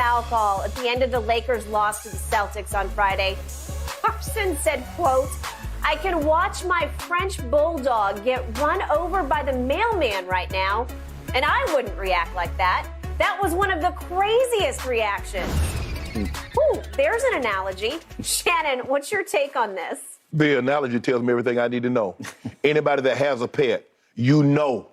foul call at the end of the Lakers' loss to the Celtics on Friday. Parsons said, quote, "I can watch my French bulldog get run over by the mailman right now, and I wouldn't react like that. That was one of the craziest reactions." Ooh, there's an analogy. Shannon, what's your take on this? The analogy tells me everything I need to know. Anybody that has a pet, you know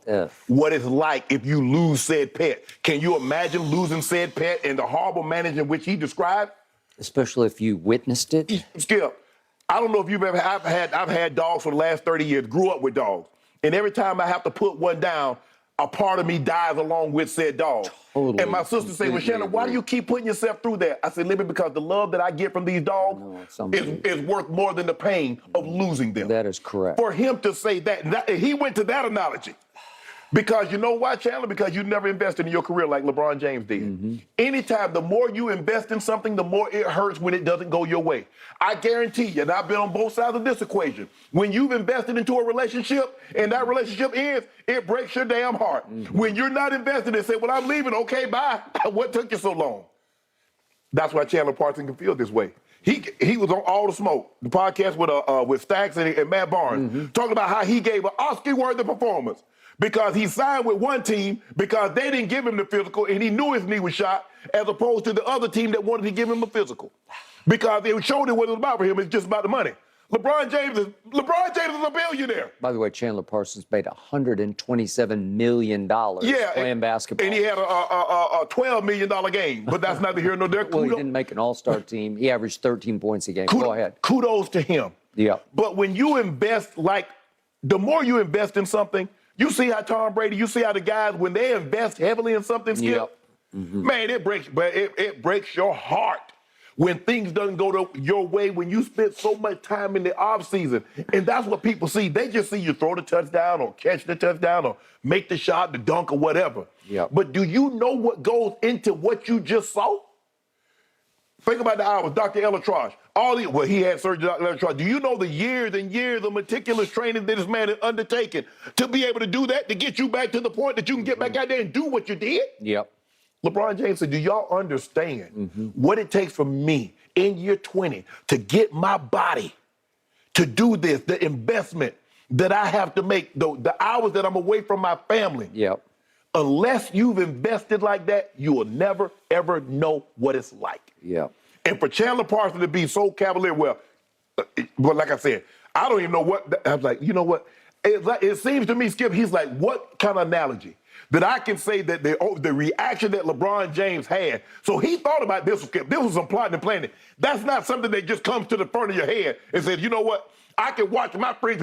what it's like if you lose said pet. Can you imagine losing said pet in the horrible manner in which he described? Especially if you witnessed it. Skip, I don't know if you've ever. I've had dogs for the last 30 years. Grew up with dogs, and every time I have to put one down, a part of me dies along with said dog. Totally. And my sister said, "Well, Shannon, why do you keep putting yourself through that?" I said, "Libby, because the love that I get from these dogs is worth more than the pain of losing them." That is correct. For him to say that he went to that analogy. Because you know why, Chandler? Because you never invested in your career like LeBron James did. Anytime, the more you invest in something, the more it hurts when it doesn't go your way. I guarantee you, and I've been on both sides of this equation, when you've invested into a relationship and that relationship ends, it breaks your damn heart. When you're not invested and say, "Well, I'm leaving, okay, bye." What took you so long? That's why Chandler Parsons can feel this way. He was on All the Smoke, the podcast with Stacks and Matt Barnes, talking about how he gave an Oscar-worthy performance because he signed with one team because they didn't give him the physical and he knew his knee was shot, as opposed to the other team that wanted to give him a physical. Because they showed it what it was about for him. It's just about the money. LeBron James is a billionaire. By the way, Chandler Parsons made $127 million playing basketball. And he had a $12 million game, but that's neither here nor there. Well, he didn't make an all-star team. He averaged 13 points a game. Go ahead. Kudos to him. Yeah. But when you invest, the more you invest in something, you see how Tom Brady, you see how the guys, when they invest heavily in something, Skip, man, it breaks your heart when things doesn't go your way, when you spend so much time in the offseason. And that's what people see. They just see you throw the touchdown or catch the touchdown or make the shot, the dunk or whatever. But do you know what goes into what you just saw? Think about the hours, Dr. Elatrosh. He had surgery, Dr. Elatrosh. Do you know the years and years of meticulous training that this man has undertaken to be able to do that, to get you back to the point that you can get back out there and do what you did? LeBron James said, "Do y'all understand what it takes for me in year 20 to get my body to do this, the investment that I have to make, the hours that I'm away from my family?" Unless you've invested like that, you will never, ever know what it's like. And for Chandler Parsons to be so cavalier, well, like I said, I don't even know what, I was like, you know what? It seems to me, Skip, he's like, what kind of analogy that I can say that the reaction that LeBron James had? So he thought about this, Skip. This was some plotting and planning. That's not something that just comes to the front of your head and says, you know what? I can watch my friends.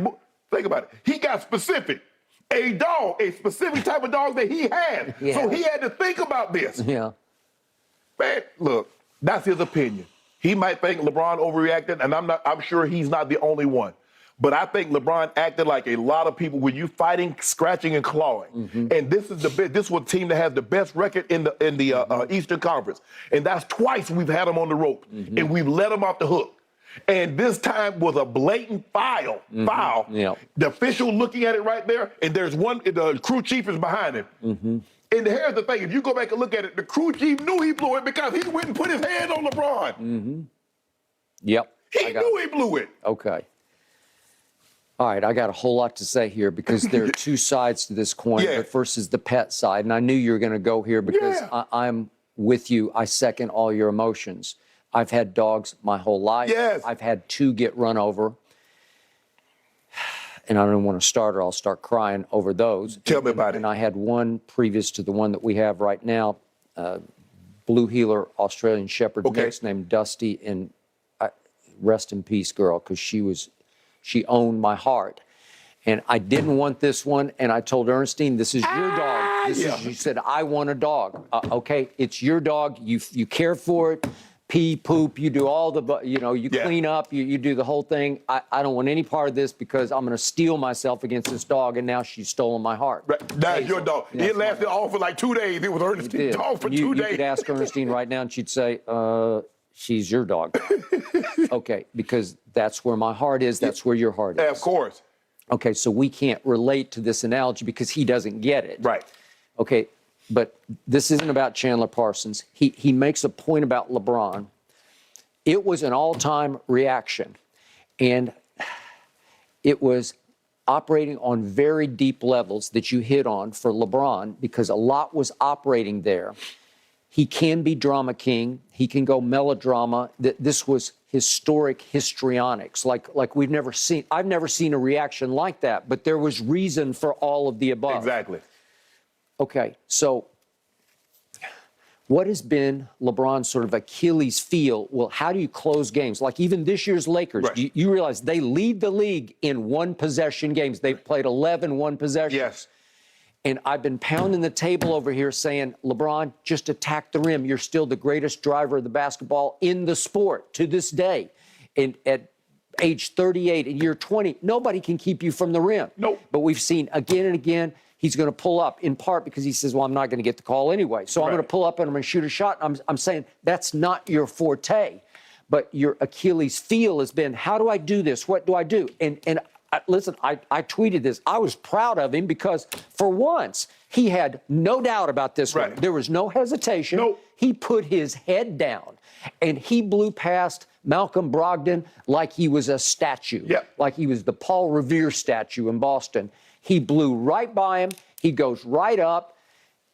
Think about it. He got specific. A dog, a specific type of dog that he had. So he had to think about this. Man, look, that's his opinion. He might think LeBron overreacted, and I'm sure he's not the only one. But I think LeBron acted like a lot of people when you fighting, scratching, and clawing. And this was the team that has the best record in the Eastern Conference. And that's twice we've had them on the rope, and we've let them off the hook. And this time was a blatant foul. The official looking at it right there, and there's one, the crew chief is behind him. And here's the thing, if you go back and look at it, the crew chief knew he blew it because he went and put his hand on LeBron. He knew he blew it. Okay. All right, I got a whole lot to say here because there are two sides to this coin. But first is the pet side, and I knew you were going to go here because I'm with you. I second all your emotions. I've had dogs my whole life. I've had 2 get run over. And I don't want to start or I'll start crying over those. Tell me about it. And I had one previous to the one that we have right now, Blue Heeler Australian Shepherd mix named Dusty, and rest in peace, girl, because she owned my heart. And I didn't want this one, and I told Ernestine, this is your dog. She said, I want a dog. Okay, it's your dog. You care for it. Pee, poop, you do all the, you clean up, you do the whole thing. I don't want any part of this because I'm going to steel myself against this dog, and now she's stolen my heart. That's your dog. It lasted all for like 2 days. It was Ernestine's dog for 2 days. You could ask Ernestine right now, and she'd say, she's your dog. Okay, because that's where my heart is. That's where your heart is. Of course. Okay, so we can't relate to this analogy because he doesn't get it. Right. Okay, but this isn't about Chandler Parsons. He makes a point about LeBron. It was an all-time reaction, and it was operating on very deep levels that you hit on for LeBron because a lot was operating there. He can be drama king. He can go melodrama. This was historic histrionics, like we've never seen. I've never seen a reaction like that, but there was reason for all of the above. Exactly. Okay, so what has been LeBron's sort of Achilles heel? Well, how do you close games? Like even this year's Lakers, Right. you realize they lead the league in one-possession games. They've played 11 one-possessions. Yes. And I've been pounding the table over here saying, LeBron, just attack the rim. You're still the greatest driver of the basketball in the sport to this day. And at age 38, in year 20, nobody can keep you from the rim. Nope. But we've seen again and again, he's going to pull up, in part because he says, well, I'm not going to get the call anyway. So I'm going to pull up and I'm going to shoot a shot. I'm saying that's not your forte. But your Achilles heel has been, how do I do this? What do I do? And listen, I tweeted this. I was proud of him because for once, he had no doubt about this one. There was no hesitation. Nope. He put his head down and he blew past Malcolm Brogdon like he was a statue, like he was the Paul Revere statue in Boston. He blew right by him. He goes right up,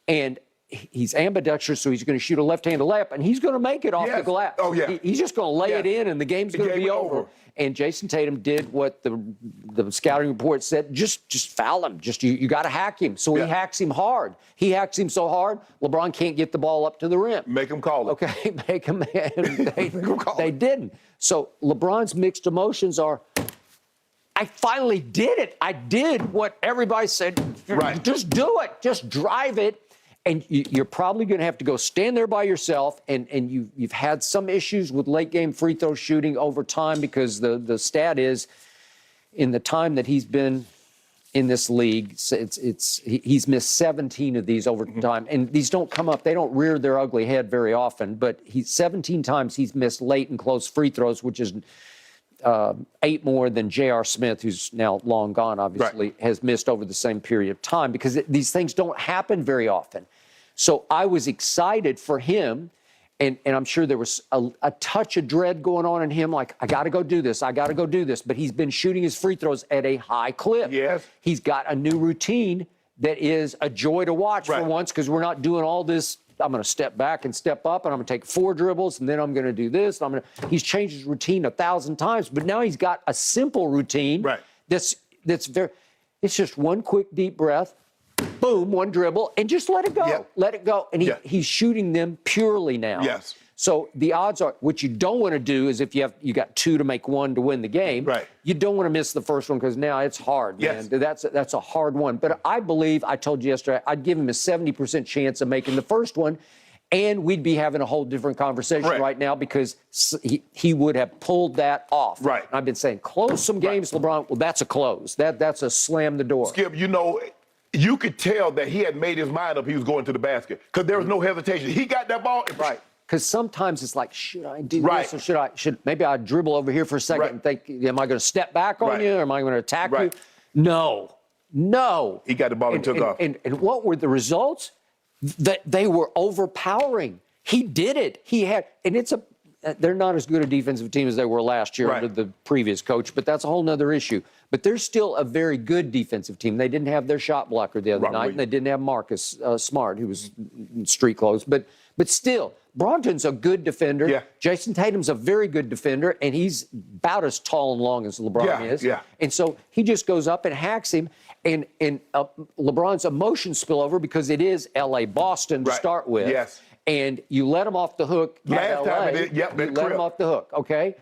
and he's ambidextrous, so he's going to shoot a left-handed layup, and he's going to make it off the glass. Oh, yeah. He's just going to lay it in, and the game's going to be over. And Jason Tatum did what the scouting report said, just foul him. You got to hack him. So he hacks him hard. He hacks him so hard, LeBron can't get the ball up to the rim. Make him call it. Okay, make him. They didn't. So LeBron's mixed emotions are, I finally did it. I did what everybody said. Right. Just do it. Just drive it. And you're probably going to have to go stand there by yourself. And you've had some issues with late game free throw shooting over time because the stat is in the time that he's been in this league, he's missed 17 of these over time. And these don't come up. They don't rear their ugly head very often. But 17 times he's missed late and close free throws, which is 8 more than J.R. Smith, who's now long gone, obviously, has missed over the same period of time because these things don't happen very often. So I was excited for him, and I'm sure there was a touch of dread going on in him, like, I got to go do this, I got to go do this. But he's been shooting his free throws at a high clip. Yes. He's got a new routine that is a joy to watch for once because we're not doing all this. I'm going to step back and step up, and I'm going to take 4 dribbles, and then I'm going to do this. He's changed his routine 1,000 times, but now he's got a simple routine that's very. It's just one quick deep breath, boom, one dribble, and just let it go. Let it go, and he's shooting them purely now. Yes. So the odds are, what you don't want to do is if you got 2 to make 1 to win the game. You don't want to miss the first one because now it's hard, man. That's a hard one. But I believe, I told you yesterday, I'd give him a 70% chance of making the first one, and we'd be having a whole different conversation right now because he would have pulled that off. And I've been saying, close some games, LeBron. Well, that's a close. That's a slam the door. Skip, you could tell that he had made his mind up he was going to the basket because there was no hesitation. He got that ball. Because sometimes it's like, should I do this or maybe I dribble over here for a second and think, am I going to step back on you or am I going to attack you? No. He got the ball and took off. And what were the results? That they were overpowering. He did it. They're not as good a defensive team as they were last year under the previous coach, but that's a whole nother issue. But they're still a very good defensive team. They didn't have their shot blocker the other night, and they didn't have Marcus Smart, who was in street clothes. But still, Brogdon's a good defender. Jason Tatum's a very good defender, and he's about as tall and long as LeBron is. And so he just goes up and hacks him. And LeBron's emotion spillover because it is L.A. Boston to start with. And you let him off the hook. Last time it did, you let him off the hook, okay?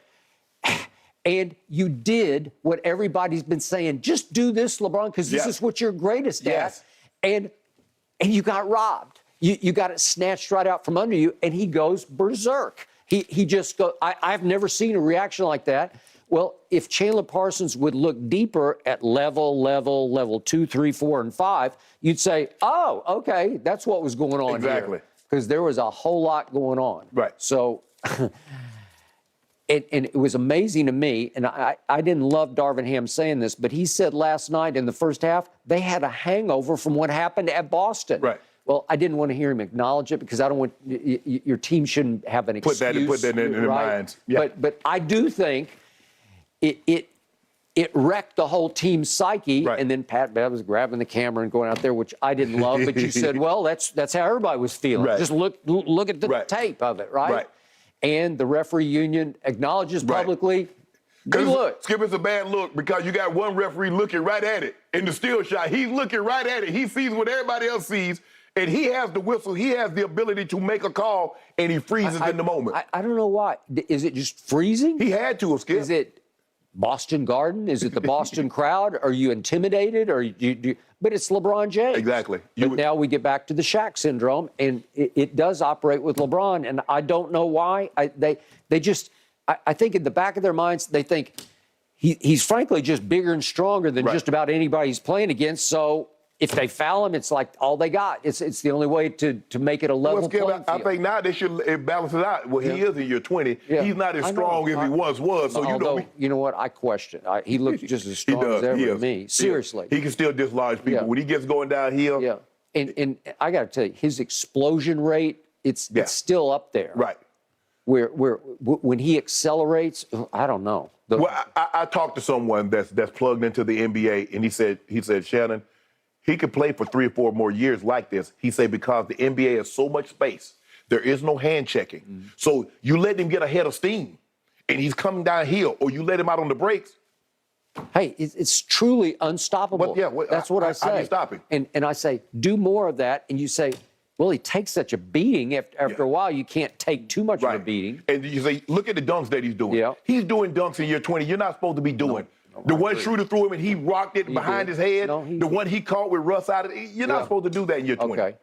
And you did what everybody's been saying. Just do this, LeBron, because this is what you're greatest at. And you got robbed. You got it snatched right out from under you, and he goes berserk. He just goes, I've never seen a reaction like that. Well, if Chandler Parsons would look deeper at level 2, 3, 4, and 5, you'd say, oh, okay, that's what was going on here. Because there was a whole lot going on. So, and it was amazing to me, and I didn't love Darvin Ham saying this, but he said last night in the first half, they had a hangover from what happened at Boston. Well, I didn't want to hear him acknowledge it because I don't want your team shouldn't have an excuse. Put that in their minds. Yeah. But I do think it wrecked the whole team's psyche. Right. And then Pat Bev was grabbing the camera and going out there, which I didn't love. But you said, well, that's how everybody was feeling. Right. Just look at the tape of it, right? Right. And the referee union acknowledges publicly. Good look. Skip, it's a bad look because you got one referee looking right at it in the still shot. He's looking right at it. He sees what everybody else sees, and he has the whistle. He has the ability to make a call, and he freezes in the moment. I don't know why. Is it just freezing? He had to, Skip. Is it Boston Garden? Is it the Boston crowd? Are you intimidated? Or but it's LeBron James. Exactly. But now we get back to the Shaq syndrome, and it does operate with LeBron, and I don't know why. I think in the back of their minds, they think he's frankly just bigger and stronger than just about anybody he's playing against. So if they foul him, it's like all they got. It's the only way to make it a level playing field. I think now they should balance it out. Well, he is in year 20. Yeah. He's not as strong as he once was. So you know what? I question. He looks just as strong as ever to me. Seriously. He can still dislodge people. Yeah. When he gets going downhill. Yeah. And I got to tell you, his explosion rate, it's still up there. Right. Where when he accelerates, I don't know. I talked to someone that's plugged into the NBA, and he said, Shannon, he could play for 3 or 4 more years like this. He said because the NBA has so much space, there is no hand checking. Mm-hmm. So you let him get ahead of steam, and he's coming downhill, or you let him out on the brakes. Hey, it's truly unstoppable. That's what I say. I stop him. And I say, do more of that, and you say, well, he takes such a beating. After a while, you can't take too much of a beating. And you say, look at the dunks that he's doing. Yeah. He's doing dunks in year 20. You're not supposed to be doing. No, the one Schroeder threw him and he rocked it behind his head. The one he caught with Russ out of it. You're not supposed to do that in year 20. Okay.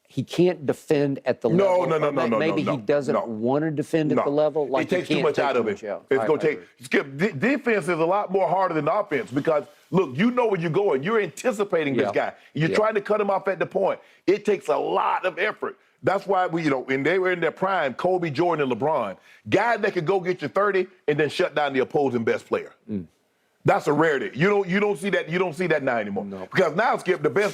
He can't defend at the level. No. Maybe he doesn't want to defend at the level. Like it takes too much out of it. It's going to take. Skip, defense is a lot more harder than offense because, look, you know where you're going. You're anticipating this guy. You're trying to cut him off at the point. It takes a lot of effort. That's why when they were in their prime, Kobe, Jordan, and LeBron, guys that could go get you 30 and then shut down the opposing best player. That's a rarity. You don't see that. You don't see that now anymore. No. Because now, Skip, the best